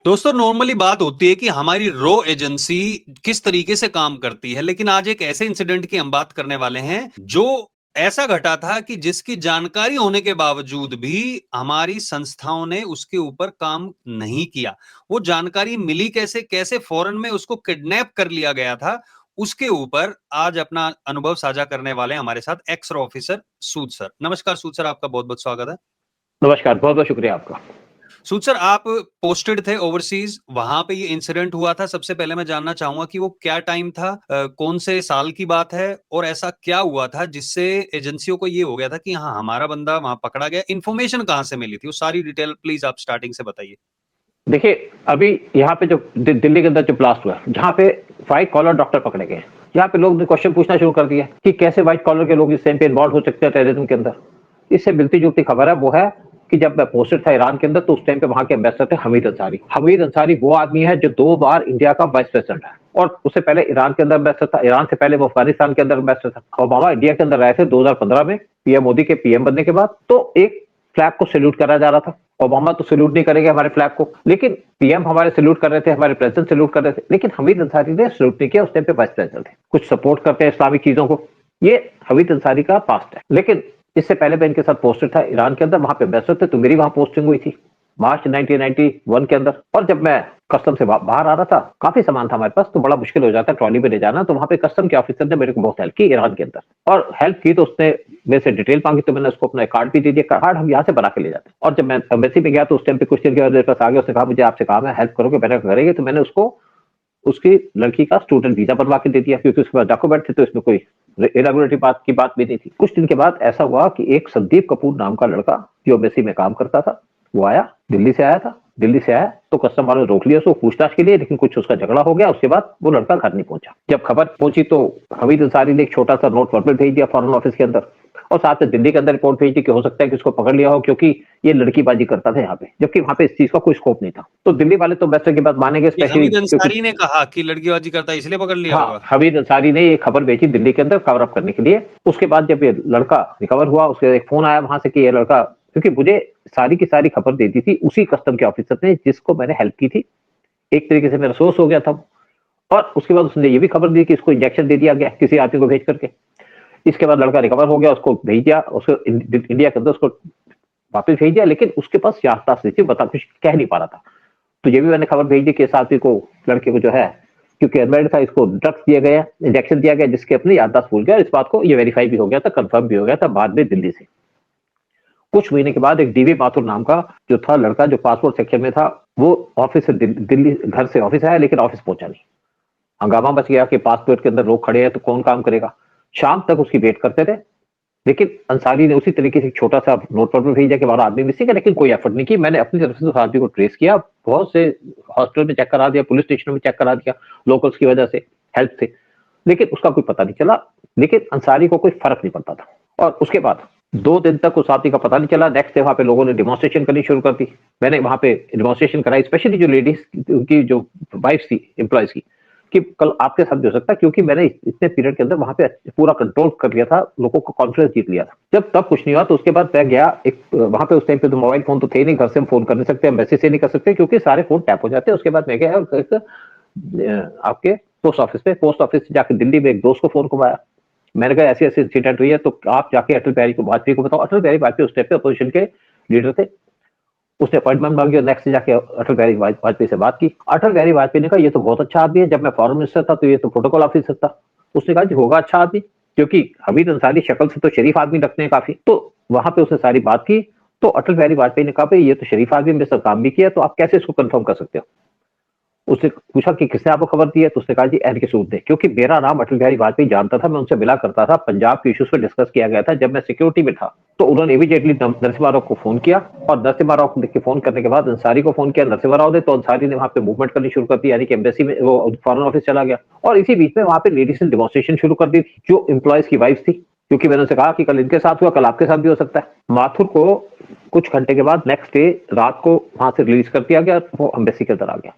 दोस्तों नॉर्मली बात होती है कि हमारी रॉ एजेंसी किस तरीके से काम करती है, लेकिन आज एक ऐसे इंसिडेंट की हम बात करने वाले हैं जो ऐसा घटा था कि जिसकी जानकारी होने के बावजूद भी हमारी संस्थाओं ने उसके ऊपर काम नहीं किया। वो जानकारी मिली कैसे, कैसे फौरन में उसको किडनैप कर लिया गया था, उसके ऊपर आज अपना अनुभव साझा करने वाले हैं हमारे साथ एक्स ऑफिसर सूद सर। नमस्कार सूद सर, आपका बहुत बहुत स्वागत है। नमस्कार, बहुत बहुत शुक्रिया आपका। सूद सर, आप पोस्टेड थे ओवरसीज, वहां पे ये इंसिडेंट हुआ था। सबसे पहले मैं जानना चाहूंगा कि वो क्या टाइम था, कौन से साल की बात है और ऐसा क्या हुआ था जिससे एजेंसियों को ये हो गया था कि हाँ हमारा बंदा वहां पकड़ा गया। इन्फॉर्मेशन कहाँ से मिली थी, वो सारी डिटेल प्लीज आप स्टार्टिंग से बताइए। देखिए, अभी यहाँ पे जो दिल्ली के अंदर जो ब्लास्ट हुआ, जहाँ पे व्हाइट कॉलर डॉक्टर पकड़े गए, यहाँ पे लोग ने क्वेश्चन पूछना शुरू कर दिया कि कैसे व्हाइट कॉलर के लोग इस टाइम पे इन्वॉल्व हो सकते हैं टेररिज्म के अंदर। इससे मिलती जुलती खबर है, वो है कि जब मैं पोस्टेड था ईरान के अंदर, तो उस टाइम पे वहां के एम्बेसडर थे हमीद अंसारी। हमीद अंसारी वो आदमी है जो 2 बार इंडिया का वाइस प्रेसिडेंट है, और उससे पहले ईरान के अंदर एम्बेसडर था। ईरान से पहले वो अफगानिस्तान के अंदर एम्बेसडर था। ओबामा इंडिया के अंदर रहे थे 2015 में, पीएम मोदी के पीएम बनने के बाद। तो एक फ्लैग को सैल्यूट करा जा रहा था। ओबामा तो सैल्यूट नहीं करेंगे हमारे फ्लैग को, लेकिन पीएम हमारे सैल्यूट कर रहे थे, हमारे प्रेसिडेंट सैल्यूट कर रहे थे, लेकिन हमीद अंसारी ने सैल्यूट नहीं किया। उस टाइम पे वाइस प्रेसिडेंट थे, कुछ सपोर्ट करते हैं इस्लामिक चीजों को। ये हमीद अंसारी का पास्ट है। लेकिन इससे पहले मैं इनके साथ पोस्टेड था ईरान के अंदर, वहां पे एम्बेसडर थे, तो मेरी वहां पोस्टिंग हुई थी मार्च 1991 के अंदर। और जब मैं कस्टम से बाहर आ रहा था, काफी सामान था हमारे पास, तो बड़ा मुश्किल हो जाता ट्रॉली में ले जाना। तो वहां पे कस्टम के ऑफिसर ने मेरे को बहुत हेल्प की ईरान के अंदर, और हेल्प की तो उसने मेरे से डिटेल मांगी, तो मैंने उसको अपना कार्ड भी दे दिया। कार्ड हम यहाँ से बना के ले जाते हैं। और जब मैं एम्बेसी में गया, तो उस टाइम पे कुछ दिन के बाद मेरे पास आ गया। उसने कहा मुझे आपसे काम है, हेल्प करोगे? मैंने कहा करेंगे। तो मैंने उसको उसकी लड़की का स्टूडेंट वीजा बनवा के दे दिया, क्योंकि उसके पास डॉक्यूमेंट थे, तो इसमें कोई इरेगुलरिटी बात की बात भी नहीं थी। कुछ दिन के बाद ऐसा हुआ कि एक संदीप कपूर नाम का लड़का जो एम्बेसी में काम करता था, वो आया, दिल्ली से आया था। दिल्ली से आया तो कस्टम वालों ने रोक लिया उसको पूछताछ के लिए, लेकिन कुछ उसका झगड़ा हो गया। उसके बाद वो लड़का घर नहीं पहुंचा। जब खबर पहुंची तो हमीद अंसारी ने एक छोटा सा नोट वर्बल भेज दिया फॉरेन ऑफिस के अंदर, और साथ में दिल्ली के अंदर रिपोर्ट भेज दी कि हो सकता है कि उसको पकड़ लिया हो, क्योंकि ये लड़कीबाजी करता था यहाँ पे, जबकि वहां पे इस चीज का कोई स्कोप नहीं था। तो दिल्ली वाले तो बेस्ट की बात मानेंगे, ये स्पेशली हमीद क्योंकि अंसारी ने कहा कि लड़कीबाजी करता है इसलिए पकड़ लिया हाँ, होगा। हमीद अंसारी ने ये खबर भेजी दिल्ली के अंदर कवर अप करने के लिए। उसके बाद जब ये लड़का रिकवर हुआ, उसके एक फोन आया वहां से कि ये लड़का, क्योंकि मुझे सारी की सारी खबर दे दी थी उसी कस्टम के ऑफिसर ने जिसको मैंने हेल्प की थी। एक तरीके से मेरा सोर्स हो गया था। और उसके बाद उसने ये भी खबर दी कि इसको इंजेक्शन दे दिया गया किसी आदमी को भेज करके। इसके बाद लड़का रिकवर हो गया, उसको भेज दिया, उसको इंडिया के अंदर उसको वापस भेज दिया, लेकिन उसके पास याददाश्त नहीं थी, बता कुछ कह नहीं पा रहा था। तो ये भी मैंने खबर भेज दी कि इस आदमी को, लड़के को जो है, क्योंकि एडमिट था, इसको ड्रग्स दिया गया, इंजेक्शन दिया गया, जिसके अपनी याददाश्त भूल गया। और इस बात को ये वेरीफाई भी हो गया था, कंफर्म भी हो गया था बाद में दिल्ली से। कुछ महीने के बाद एक डीवी माथुर नाम का जो था लड़का, जो पासपोर्ट सेक्शन में था, वो ऑफिस से दिल्ली घर से ऑफिस आया, लेकिन ऑफिस पहुंचा नहीं। हंगामा मच गया कि पासपोर्ट के अंदर लोग खड़े हैं तो कौन काम करेगा। शाम तक उसकी वेट करते थे, लेकिन अंसारी ने उसी तरीके से एक छोटा सा नोट पर भेजा कि हमारा आदमी मिसिंग है, लेकिन कोई एफर्ट नहीं की। मैंने अपनी तरफ से उस आदमी को ट्रेस किया, बहुत से हॉस्पिटल में चेक करा दिया, पुलिस स्टेशन में चेक करा दिया, लोकल्स की वजह से, हेल्प से, लेकिन उसका कोई पता नहीं चला। लेकिन अंसारी को कोई फर्क नहीं पड़ता था। और उसके बाद 2 दिन तक उस आदमी का पता नहीं चला। नेक्स्ट डे वहां पे लोगों ने डिमॉन्स्ट्रेशन करनी शुरू कर दी। मैंने वहां पे डिमॉन्स्ट्रेशन कराई, स्पेशली जो लेडीज, उनकी जो वाइफ थी एम्प्लॉयज की, कि कल आपके साथ भी हो सकता है, क्योंकि मैंने इतने पीरियड के अंदर वहां पे पूरा कंट्रोल कर लिया था, लोगों को कॉन्फिडेंस जीत लिया था। जब तब कुछ नहीं हुआ, तो उसके बाद मैं गया एक वहां पे, उस टाइम पे तो मोबाइल फोन तो थे नहीं, घर से हम फोन कर नहीं सकते, मैसेज से नहीं कर सकते, क्योंकि सारे फोन टैप हो जाते हैं। उसके बाद मैं गया आपके पोस्ट ऑफिस से जाकर दिल्ली में एक दोस्त को फोन घुमाया। मैंने कहा ऐसी ऐसी इंसिडेंट हुई है, तो आप जाके अटल बिहारी को, वाजपेयी को बताओ। अटल बिहारी वाजपेयी उस टाइम पे अपोजिशन के लीडर थे। उसने अपॉइंटमेंट मांगी और नेक्स्ट जाके अटल बिहारी वाजपेयी से बात की। अटल बिहारी वाजपेयी ने कहा ये तो बहुत अच्छा आदमी है, जब मैं फॉरेन मिनिस्टर था तो ये तो प्रोटोकॉल ऑफिसर था। उसने कहा जी होगा अच्छा आदमी, क्योंकि हमीद अंसारी शक्ल से तो शरीफ आदमी लगते हैं काफी। तो वहां पे उसने सारी बात की। तो अटल बिहारी वाजपेयी ने कहा भाई ये तो शरीफ आदमी, मेरे साथ काम भी किया, तो आप कैसे इसको कंफर्म कर सकते हो? उसने पूछा कि किसने आपको खबर दी है, तो उसने कहा जी एनके सूद ने, क्योंकि मेरा नाम अटल बिहारी वाजपेयी जानता था, मैं उनसे मिला करता था, पंजाब के इश्यूज पे डिस्कस किया गया था जब मैं सिक्योरिटी में था। तो उन्होंने इमीडिएटली नरसिम्हा राव को फोन किया, और नरसिम्हा राव को फोन करने के बाद अंसारी को फोन किया नरसिम्हा राव ने, तो अंसारी ने वहां पे मूवमेंट करनी शुरू कर दी, यानी कि एम्बेसी में, वो फॉरेन ऑफिस चला गया। और इसी बीच में वहां पे लेडीज ने डिमॉन्स्ट्रेशन शुरू कर दी, जो एम्प्लॉयज की वाइफ थी, क्योंकि मैंने उनसे कहा कि कल इनके साथ हुआ, कल आपके साथ भी हो सकता है। माथुर को कुछ घंटे के बाद नेक्स्ट डे रात को वहां से रिलीज कर दिया गया, वो एम्बेसी के अंदर आ गया।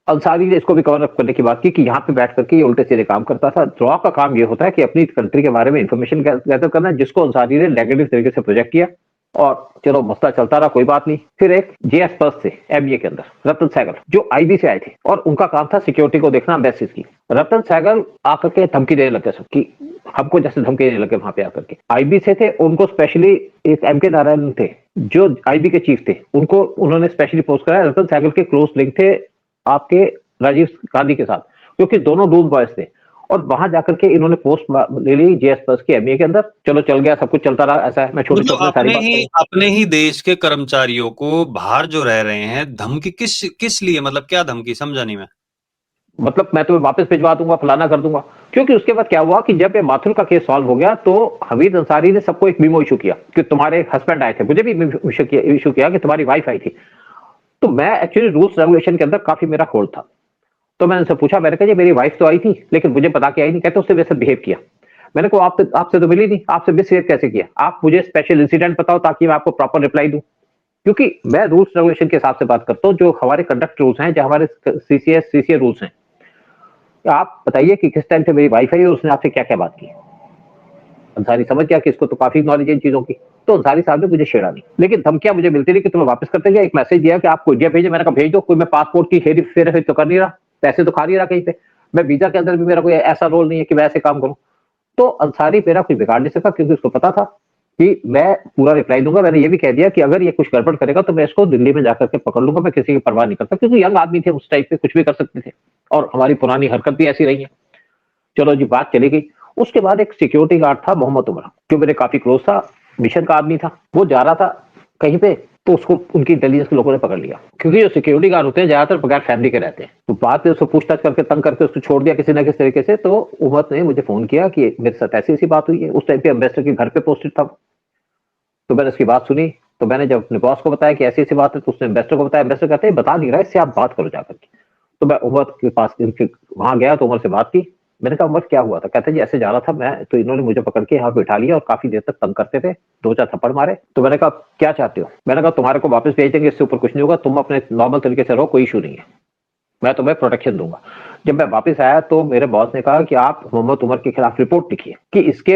अंसारी ने इसको भी कवर अप करने की बात की कि यहाँ पे बैठ करके ये उल्टे सीधे काम करता था। ड्रॉ का काम ये होता है कि अपनी कंट्री के बारे में इंफॉर्मेशन गैदर करना, जिसको अंसारी ने नेगेटिव तरीके से प्रोजेक्ट किया। और चलो मसला चलता रहा, कोई बात नहीं। फिर एक जेएस पर्स थे एमबीए के अंदर, रतन सहगल, जो आईबी से आए थे और उनका काम था सिक्योरिटी को देखना, बेसिस की। रतन सहगल आकर के धमकी देने लगे सबकी, हमको जैसे धमकी देने लगे वहां पे आकर के। आईबी से थे, उनको स्पेशली एक एमके नारायण थे जो आईबी के चीफ थे, उनको उन्होंने स्पेशली पोस्ट कराया। रतन सहगल के क्लोज लिंक थे आपके राजीव गांधी के साथ, क्योंकि दोनों डूब बॉयज थे। और वहां जाकर के इन्होंने पोस्ट ले ली जेएस पर्स की एमए के अंदर। चलो चल गया, सब कुछ चलता रहा। ऐसा है, मैं छोटी मतलब छोटी सारी बात करूं। अपने ही देश के कर्मचारियों को बाहर जो रह रहे हैं धमकी किस किस लिए, मतलब क्या धमकी, समझा नहीं मैं। मतलब मैं तुम्हें वापस भिजवा दूंगा, फलाना कर दूंगा। क्योंकि उसके बाद क्या हुआ कि जब ये माथुर का केस सॉल्व हो गया तो हमीद अंसारी ने सबको एक मीमो इशू किया कि तुम्हारे हस्बैंड आए थे, मुझे भी इशू किया कि तुम्हारी वाइफ आई थी। तो मैं एक्चुअली रूल्स रेगुलेशन के अंदर काफी मेरा होल्ड था। तो मैंने उनसे पूछा, मैंने कहा जी मेरी वाइफ तो आई थी लेकिन मुझे बता के आई नहीं। कहते उससे वैसे बिहेव किया। मैंने कहा आपसे तो मिली नहीं, आपसे मिसबिहेव कैसे किया? आप मुझे स्पेशल इंसिडेंट बताओ ताकि मैं आपको प्रॉपर रिप्लाई दूं। क्योंकि मैं रूल्स रेगुलेशन के हिसाब से बात करता हूं, जो हमारे कंडक्ट रूल्स हैं, जो हमारे सीसीए रूल्स हैं। आप बताइए कि किस टाइम पे मेरी वाइफ आई और उसने आपसे क्या क्या बात की। अंसारी समझ गया कि इसको तो काफी नॉलेज है इन चीजों की। तो अंसारी साहब ने मुझे छेड़ा नहीं, लेकिन धमकियां मुझे मिलती रही कि तुम्हें वापस करते गया। एक मैसेज दिया कि आपको इंडिया भेजे, मैंने कहा भेज दो, कोई मैं पासपोर्ट की हेरी फेर तो कर नहीं रहा, पैसे तो खा नहीं रहा कहीं पे। मैं वीजा के अंदर भी मेरा कोई ऐसा रोल नहीं है कि मैं ऐसे काम करूं। तो अंसारी मेरा कुछ बिगाड़ नहीं सका, क्योंकि उसको पता था कि मैं पूरा रिप्लाई दूंगा। मैंने ये भी कह दिया कि अगर ये कुछ गड़बड़ करेगा तो मैं इसको दिल्ली में जाकर के पकड़ लूंगा, मैं किसी की परवाह नहीं करता, क्योंकि यंग आदमी थे उस टाइप पे, कुछ भी कर सकते थे और हमारी पुरानी हरकत भी ऐसी रही है। चलो जी, बात चली गई। उसके बाद एक सिक्योरिटी गार्ड था मोहम्मद उमर, जो मेरे काफी क्लोज था, मिशन का आदमी था। वो जा रहा था कहीं पे, तो उसको उनकी इंटेलिजेंस के लोगों ने पकड़ लिया। क्योंकि जो सिक्योरिटी गार्ड होते हैं ज्यादातर बगैर फैमिली के रहते हैं, तो बाद में उसको पूछताछ करके तंग करके उसको छोड़ दिया किसी ना किसी तरीके से। तो उमर ने मुझे फोन किया कि मेरे साथ ऐसी ऐसी बात हुई है। उस टाइम पे एम्बेसडर के घर पे पोस्टेड था। तो मैंने उसकी बात सुनी। तो मैंने जब अपने बॉस को बताया कि ऐसी ऐसी बात है, तो उसने एम्बेसडर को बताया। एम्बेसडर कहते हैं बता नहीं रहा, इससे आप बात करो जाकर के। तो मैं उमर के पास वहां गया तो उमर से बात की। मैंने कहा उमर क्या हुआ था? कहते जी ऐसे जा रहा था मैं, तो इन्होंने मुझे पकड़ के यहाँ बिठा लिया और काफी देर तक तंग करते थे, दो चार थप्पड़ मारे। तो मैंने कहा क्या चाहते हो? मैंने कहा तुम्हारे को वापस भेज देंगे, इससे ऊपर कुछ नहीं होगा, तुम अपने नॉर्मल तरीके से रहो, कोई इशू नहीं है, मैं तुम्हें प्रोटेक्शन दूंगा। जब मैं वापस आया तो मेरे बॉस ने कहा कि आप मोहम्मद उमर के खिलाफ रिपोर्ट लिखिए कि इसके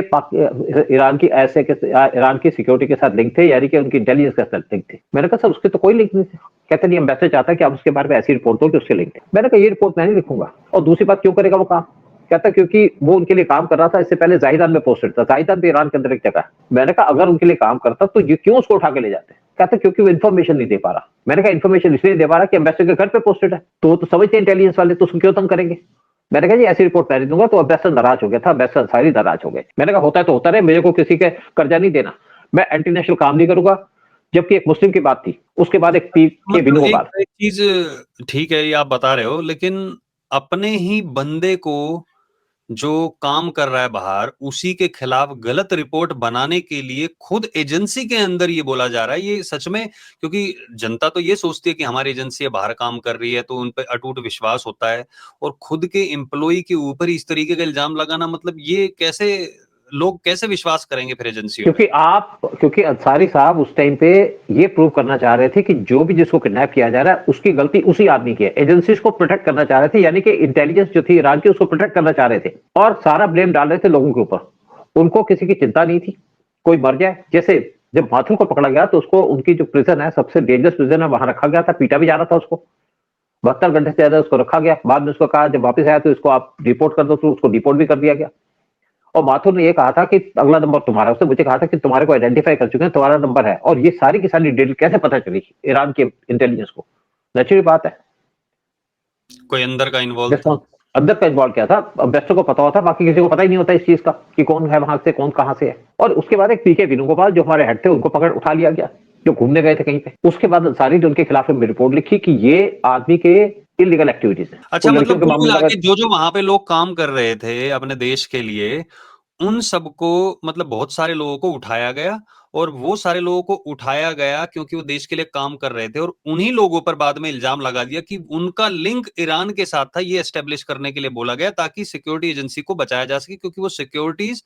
ईरान की सिक्योरिटी के साथ लिंक थे, यानी कि उनकी इंटेलिजेंस के साथ लिंक थे। मैंने कहा सर उसके तो कोई लिंक नहीं थे। कहते नहीं, हम वैसे चाहता है कि आप उसके बारे में ऐसी रिपोर्ट दो कि उसके लिंक थे। मैंने कहा ये रिपोर्ट मैं नहीं लिखूंगा। और दूसरी बात, क्यों करेगा वो काम? कहता क्योंकि वो उनके लिए काम कर रहा था, इससे पहले जाहिदान में पोस्टेड था। जाहिदान भी ईरान के अंदर एक जगह है। मैंने कहा अगर उनके लिए काम करता तो ये क्यों उसको उठा के ले जाते? कहते क्योंकि वो इन्फॉर्मेशन नहीं दे पा रहा। मैंने कहा इन्फॉर्मेशन इसलिए दे पा रहा कि एम्बेसडर के घर पे पोस्टेड है, तो वो तो समझते इंटेलिजेंस वाले, तो उसको क्यों तंग करेंगे? मैंने कहा जी ऐसी रिपोर्ट मैं नहीं दूंगा। तो एम्बेसडर नाराज हो गया था, एम्बेसडर सारी नाराज हो गए। मैंने कहा होता है तो होता रहे, मेरे को किसी के कर्जा नहीं देना, मैं एंटी नेशनल काम नहीं करूंगा। जबकि एक मुस्लिम की बात थी, उसके बाद एक पी के मतलब विनोबाल। एक चीज ठीक है, ये आप बता रहे हो, लेकिन अपने ही बंदे को जो काम कर रहा है बाहर, उसी के खिलाफ गलत रिपोर्ट बनाने के लिए खुद एजेंसी के अंदर ये बोला जा रहा है, ये सच में? क्योंकि जनता तो ये सोचती है कि हमारी एजेंसी बाहर काम कर रही है तो उन पर अटूट विश्वास होता है, और खुद के एम्प्लॉय के ऊपर इस तरीके का इल्जाम लगाना, मतलब ये कैसे, लोग कैसे विश्वास करेंगे फिर एजेंसियों पे? क्योंकि अंसारी साहब उस टाइम पे ये प्रूव करना चाह रहे थे कि जो भी जिसको किडनैप किया जा रहा है उसकी गलती उसी आदमी की है। एजेंसीज को प्रोटेक्ट करना चाह रहे थे, यानी कि इंटेलिजेंस जो थी ईरान की, उसको प्रोटेक्ट करना चाह रहे थे और सारा ब्लेम डाल रहे थे लोगों के ऊपर। उनको किसी की चिंता नहीं थी, कोई मर जाए। जैसे जब माथुर को पकड़ा गया तो उसको, उनकी जो प्रिजन है, सबसे डेंजरस प्रिजन है, वहां रखा गया था, पीटा भी जा रहा था उसको। 72 घंटे से ज्यादा उसको रखा गया। बाद में उसको कहा जब वापस आया तो इसको आप डिपोर्ट कर दो, तो उसको डिपोर्ट भी कर दिया गया। और माथुर ने ये कहा था कि अगला नंबर तुम्हारा, उसने मुझे कहा था कि तुम्हारे को आइडेंटिफाई कर चुके हैं, तुम्हारा नंबर है। और ये सारी की सारी डिटेल कैसे पता चली ईरान के इंटेलिजेंस को? नेचुरल बात है, कोई अंदर का इन्वॉल्व था? रिस्पॉन्स अंदर का इन्वॉल्व क्या था, अम्बेसडर को पता होता, बाकी किसी को पता ही नहीं होता इस चीज का कि कौन है वहां से, कौन कहां से है। और उसके बाद एक पीके वेणुगोपाल जो हमारे हेड थे, उनको पकड़ उठा लिया गया, जो घूमने गए थे कहीं पे। उसके बाद सारी उनके खिलाफ में रिपोर्ट लिखी कि ये आदमी के इलीगल एक्टिविटीज है। अच्छा, कोई लड़कियों मतलब के कुल मामले मिला लगा। के जो जो वहां पे लोग काम कर रहे थे अपने देश के लिए, उन सबको, मतलब बहुत सारे लोगों को उठाया गया, और वो सारे लोगों को उठाया गया क्योंकि वो देश के लिए काम कर रहे थे, और उन्हीं लोगों पर बाद में इल्जाम लगा दिया कि उनका लिंक ईरान के साथ था, ये एस्टेब्लिश करने के लिए बोला गया ताकि सिक्योरिटी एजेंसी को बचाया जा सके, क्योंकि वो सिक्योरिटीज,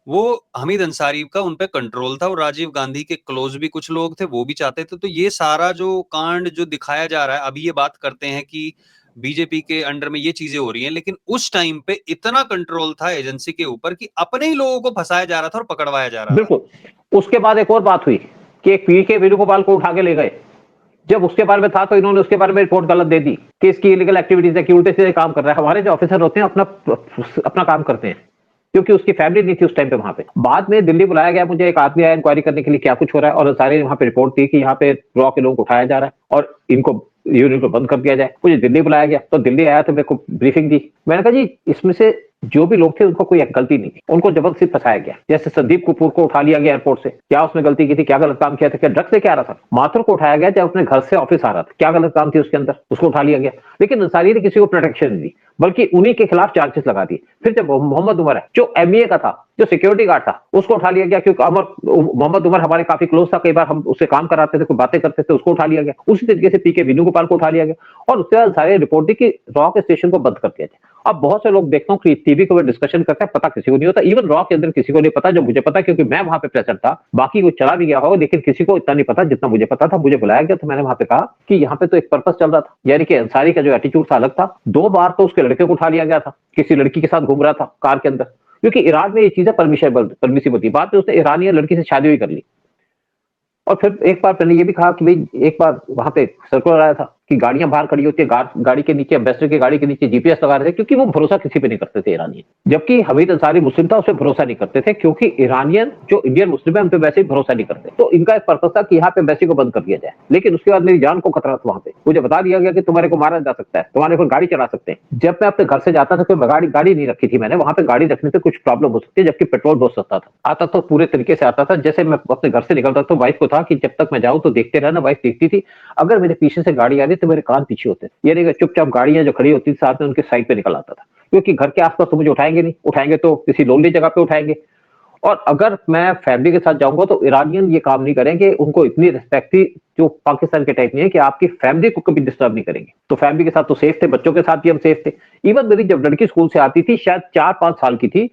वो हमीद अंसारी का उन पे कंट्रोल था, और राजीव गांधी के क्लोज भी कुछ लोग थे, वो भी चाहते थे। तो ये सारा जो कांड जो दिखाया जा रहा है, अभी ये बात करते हैं कि बीजेपी के अंडर में ये चीजें हो रही हैं, लेकिन उस टाइम पे इतना कंट्रोल था एजेंसी के ऊपर कि अपने ही लोगों को फंसाया जा रहा था और पकड़वाया जा रहा था। बिल्कुल। उसके बाद एक और बात हुई, कि एक पी के वेणुगोपाल को उठा के ले गए, जब उसके बारे में था तो इन्होंने उसके बारे में रिपोर्ट गलत दे दी कि इसकी इलीगल एक्टिविटीज है, कि उल्टे सीधे काम कर रहा है। हमारे जो ऑफिसर होते हैं अपना अपना काम करते हैं, क्योंकि उसकी फैमिली नहीं थी उस टाइम पे वहां पे। बाद में दिल्ली बुलाया गया मुझे, एक आदमी आया इंक्वायरी करने के लिए क्या कुछ हो रहा है, और सारे वहां पे रिपोर्ट दी कि यहाँ पे रॉ के लोगों को उठाया जा रहा है और इनको यूनिट को बंद कर दिया जाए। मुझे दिल्ली बुलाया गया, तो दिल्ली आया तो मेरे को ब्रीफिंग दी। मैंने कहा जी इसमें से जो भी लोग थे उनको कोई गलती नहीं थी, उनको जबरदस्ती फंसाया गया। जैसे संदीप कपूर को उठा लिया गया एयरपोर्ट से, क्या उसने गलती की थी, क्या गलत काम किया था, क्या ड्रग्स लेके आ रहा था? माथुर को उठाया गया जब अपने घर से ऑफिस आ रहा था, क्या गलत काम थी उसके अंदर, उसको उठा लिया गया। लेकिन अंसारी ने किसी को प्रोटेक्शन नहीं दी, बल्कि उन्हीं के खिलाफ चार्जेस लगा दिए। फिर जब मोहम्मद उमर है जो एमईए का था, जो सिक्योरिटी गार्ड था, उसको उठा लिया गया, क्योंकि मोहम्मद उमर हमारे काफी क्लोज था, कई बार हम उससे काम कराते थे, कोई बातें करते थे, उसको उठा लिया गया। उसी तरीके से पीके वेणुगोपाल को उठा लिया गया, और उसके बाद सारे रिपोर्ट दी कि रॉ के स्टेशन को बंद कर दिया जाए। अब बहुत से लोग देखता हूँ कि टीवी को डिस्कशन करते हैं, पता किसी को नहीं होता, इवन रॉ के अंदर किसी को नहीं पता, जो मुझे पता क्योंकि मैं वहां पे प्रेजेंट था। बाकी वो चला भी गया हो, लेकिन किसी को इतना नहीं पता जितना मुझे पता था। मुझे बुलाया गया तो मैंने वहां पे कहा कि यहाँ पे तो एक पर्पस चल रहा था, यानी कि अंसारी का जो एटीट्यूड था अलग था। 2 बार तो उसके लड़के को उठा लिया गया था, किसी लड़की के साथ घूम रहा था कार के अंदर, क्योंकि ईरान में ये चीजें परमिसिबल थी। बाद में उसने ईरानी लड़की से शादी भी कर ली। और फिर एक बार मैंने ये भी कहा कि भाई एक बार वहां पे सर्कुलर आया था कि गाड़ियां बाहर खड़ी होती है, गाड़ी के नीचे, एम्बेसडर की गाड़ी के नीचे जीपीएस लगा रहे थे, क्योंकि वो भरोसा किसी पे नहीं करते थे ईरानी। जबकि हमीद अंसारी मुस्लिम था, उसे भरोसा नहीं करते थे, क्योंकि ईरानियन जो इंडियन मुस्लिम है उन पे वैसे ही भरोसा नहीं करते। तो इनका एक पर्पस था कि यहाँ पे एम्बेसी को बंद कर दिया जाए। लेकिन उसके बाद मेरी जान को खतरा था वहां पे, मुझे बता दिया गया कि तुम्हारे को मारा जा सकता है, तुम्हारे को गाड़ी चला सकते हैं। जब मैं अपने घर से जाता था तो गाड़ी नहीं रखी थी मैंने वहां पे, गाड़ी रखने से कुछ प्रॉब्लम हो सकती है, जबकि पेट्रोल बहुत सस्ता था। आता तो पूरे तरीके से आता था, जैसे मैं अपने घर से निकलता तो वाइफ को था कि जब तक मैं जाऊं तो देखते रहना। वाइफ देखती थी, अगर मेरे पीछे से गाड़ी आ रही तो मेरे कान पीछे होते, यानी कि चुपचाप गाड़ियां जो खड़ी होती थी साथ में उनके साइड पे निकल आता था, क्योंकि घर के आसपास तो मुझे उठाएंगे नहीं, उठाएंगे तो किसी लोनली जगह पे उठाएंगे। और अगर मैं फैमिली के साथ जाऊंगा तो ईरानियन ये काम नहीं करेंगे, उनको इतनी रिस्पेक्ट थी जो पाकिस्तान के टाइप नहीं है कि आपकी फैमिली को कभी डिस्टर्ब नहीं करेंगे। तो फैमिली के साथ तो सेफ थे, बच्चों के साथ भी हम सेफ थे। इवन मेरी जब लड़की स्कूल से आती थी, शायद 4-5 साल की थी,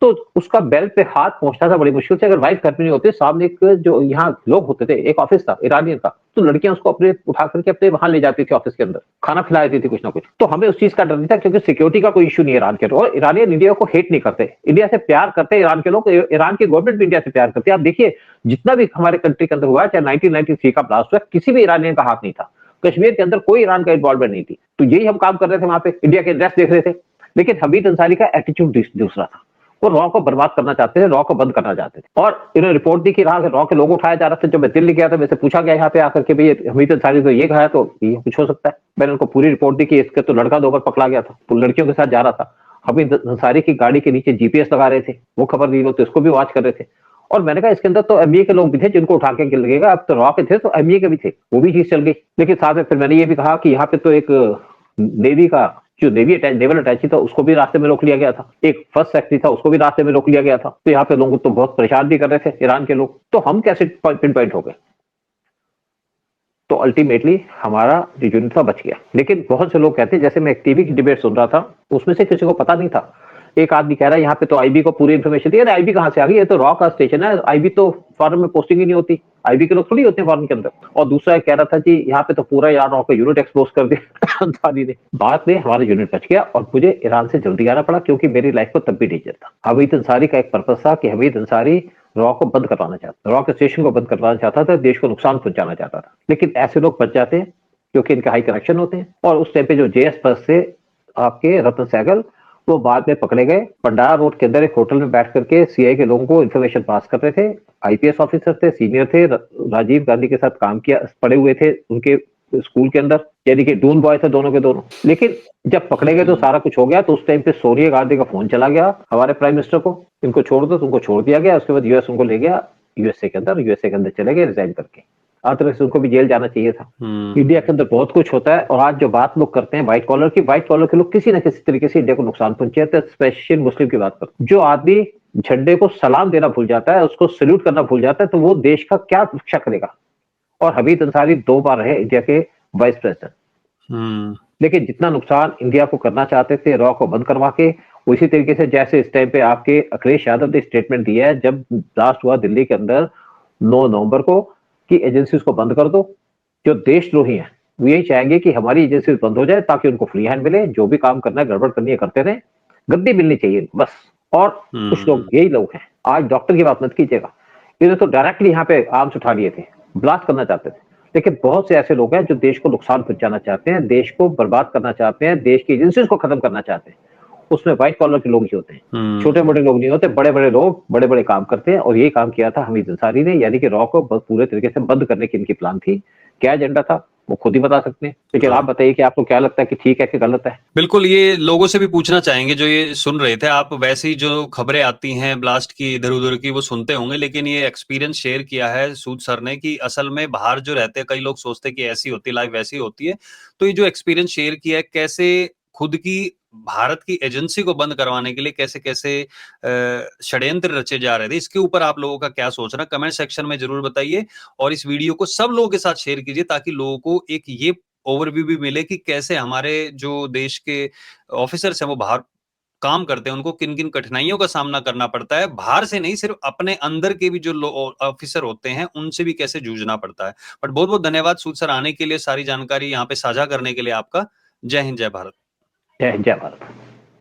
तो उसका बेल्ट पे हाथ पहुंचता था बड़ी मुश्किल से। अगर वाइफ घर में नहीं होती, सामने एक जो यहाँ लोग होते थे, एक ऑफिस था ईरानियन का, तो लड़कियां उसको अपने उठा करके अपने वहां ले जाती थी, ऑफिस के अंदर खाना खिला देती थी कुछ ना कुछ। तो हमें उस चीज का डर नहीं था, क्योंकि सिक्योरिटी का कोई इशू नहीं है ईरान के। और ईरानियन इंडिया को हेट नहीं करते, इंडिया से प्यार करते हैं ईरान के लोग। ईरान की गवर्नमेंट भी इंडिया से प्यार करती है। आप देखिए जितना भी हमारे कंट्री के अंदर हुआ, चाहे 1993 का ब्लास्ट हुआ, किसी भी ईरानियन का हाथ नहीं था। कश्मीर के अंदर कोई ईरान का इन्वॉल्वमेंट नहीं थी। तो यही हम काम कर रहे थे वहां पे, इंडिया के इंटरेस्ट देख रहे थे। लेकिन हमीद अंसारी का एटीट्यूड दूसरा था, वो रॉ को बर्बाद करना चाहते थे, रॉ को बंद करना चाहते थे। और इन्होंने रिपोर्ट दी कि रॉ के लोग उठाया जा रहा था। जब मैं दिल्ली गया था, मेरे से पूछा गया यहाँ पे आकर के भाई हमीद अंसारी तो ये कहा, तो ये कुछ हो सकता है। मैंने उनको पूरी रिपोर्ट दी कि इसका तो लड़का 2 बार पकड़ा गया था, तो लड़कियों के साथ जा रहा था। हमीद अंसारी की गाड़ी के नीचे जीपीएस लगा रहे थे, वो खबर दी तो इसको भी वॉच कर रहे थे। और मैंने कहा इसके अंदर तो एमईए के लोग भी थे जिनको उठा के लगेगा, अब तो रॉ के थे तो एमईए के भी थे, वो भी चीज चल गई। लेकिन साथ में फिर मैंने ये भी कहा कि यहाँ पे तो एक नेवी का जो नेवल अटैची था उसको भी रास्ते में रोक लिया गया था, एक फर्स्ट सेक्रेटरी था उसको भी रास्ते में रोक लिया गया था। तो यहाँ पे लोगों को तो बहुत परेशान भी कर रहे थे ईरान के लोग। तो हम कैसे पिन पॉइंट हो गए? तो अल्टीमेटली हमारा जो यूनिट था बच गया। लेकिन बहुत से लोग कहते हैं, जैसे मैं एक टीवी की डिबेट सुन रहा था, उसमें से किसी को पता नहीं था। एक आदमी कह रहा है यहाँ पे तो आईबी को पूरी इन्फॉर्मेशन दी। अरे आईबी कहाँ से आ गई? ये तो रॉ का स्टेशन है, आईबी तो फॉरेन में पोस्टिंग ही नहीं होती, आईबी के लोग थोड़ी होते हैं फॉरेन के अंदर। और दूसरा कह रहा था कि यहाँ पे तो पूरा यार रॉ का यूनिट एक्सपोज कर दिया अंसारी ने। बाद में हमारा यूनिट बच गया और मुझे ईरान से जल्दी आना पड़ा, क्योंकि मेरी लाइफ को तब भी डेंजर था। हमीद अंसारी का एक पर्पस था कि हमीद अंसारी रॉ को बंद करवाना चाहता, रॉ के स्टेशन को बंद करवाना चाहता था, देश को नुकसान पहुंचाना चाहता था। लेकिन ऐसे लोग बच जाते हैं क्योंकि इनके हाई कनेक्शन होते हैं। और उस टाइम पे जो जेएस बस से आपके रतन सहगल, वो बाद में पकड़े गए। भंडारा रोड के अंदर एक होटल में बैठ करके सीआई के लोगों को इन्फॉर्मेशन पास कर रहे थे। आईपीएस ऑफिसर थे, सीनियर थे, राजीव गांधी के साथ काम किया, पड़े हुए थे उनके स्कूल के अंदर, यानी कि डून बॉय थे दोनों के दोनों। लेकिन जब पकड़े गए तो सारा कुछ हो गया। तो उस टाइम पे सोनिया गांधी का फोन चला गया हमारे प्राइम मिनिस्टर को, इनको छोड़ दो, तुमको छोड़ दिया गया। उसके बाद यूएस उनको ले गया, यूएसए के अंदर चले गए रिजाइन करके। तरह से उनको भी जेल जाना चाहिए था। इंडिया के अंदर बहुत कुछ होता है। और आज जो बात लोग करते हैं व्हाइट कॉलर के लोग किसी ना किसी तरीके से इंडिया को नुकसान पहुंचाते हैं। स्पेशल मुस्लिम की बात करते, जो आदमी झंडे को सलाम देना भूल जाता है, उसको सल्यूट करना भूल जाता है, तो वो देश का क्या रक्षा करेगा? और हमीद अंसारी 2 बार रहे इंडिया के वाइस प्रेसिडेंट। लेकिन जितना नुकसान इंडिया को करना चाहते थे रॉ को बंद करवा के, उसी तरीके से जैसे इस टाइम पे आपके अखिलेश यादव ने स्टेटमेंट दिया है जब ब्लास्ट हुआ दिल्ली के अंदर 9 नवंबर को, कि एजेंसीज को बंद कर दो। जो देशद्रोही हैं वो यही चाहेंगे कि हमारी एजेंसीज बंद हो जाए ताकि उनको फ्री हैंड मिले, जो भी काम करना है गड़बड़ करनी है करते रहे, गद्दी मिलनी चाहिए बस। और कुछ लोग यही लोग हैं। आज डॉक्टर की बात मत कीजिएगा, इन्होंने तो डायरेक्टली यहाँ पे आर्म्स उठा लिए थे, ब्लास्ट करना चाहते थे। लेकिन बहुत से ऐसे लोग हैं जो देश को नुकसान पहुंचाना चाहते हैं, देश को बर्बाद करना चाहते हैं, देश की एजेंसीज को खत्म करना चाहते हैं। उसमें व्हाइट कॉलर के लोग ही होते हैं, छोटे मोटे लोग नहीं होते, बड़े बड़े लोग बड़े बड़े काम करते हैं। और ये काम किया था हमीद अंसारी ने, यानी कि रॉ को पूरे तरीके से बंद करने की इनकी प्लान थी। क्या एजेंडा था वो खुद ही बता सकते हैं, लेकिन आप बताइए कि आपको क्या लगता है कि ठीक है कि गलत है। बिल्कुल, ये लोगों से भी पूछना चाहेंगे जो ये सुन रहे थे। आप वैसे ही जो खबरें आती हैं ब्लास्ट की इधर उधर की वो सुनते होंगे, लेकिन ये एक्सपीरियंस शेयर किया है सूद सर ने कि असल में बाहर जो रहते हैं, कई लोग सोचते हैं कि ऐसी होती है लाइफ, वैसी होती है। तो ये जो एक्सपीरियंस शेयर किया है, कैसे खुद की भारत की एजेंसी को बंद करवाने के लिए कैसे कैसे षड्यंत्र रचे जा रहे थे, इसके ऊपर आप लोगों का क्या सोचना, कमेंट सेक्शन में जरूर बताइए। और इस वीडियो को सब लोगों के साथ शेयर कीजिए ताकि लोगों को एक ये ओवरव्यू भी मिले कि कैसे हमारे जो देश के ऑफिसर्स हैं वो बाहर काम करते हैं, उनको किन किन कठिनाइयों का सामना करना पड़ता है, बाहर से नहीं सिर्फ अपने अंदर के भी जो ऑफिसर होते हैं उनसे भी कैसे जूझना पड़ता है। बट बहुत बहुत धन्यवाद सूद सर आने के लिए, सारी जानकारी यहाँ पे साझा करने के लिए आपका। जय हिंद, जय भारत। जय हिंद, जय भारत।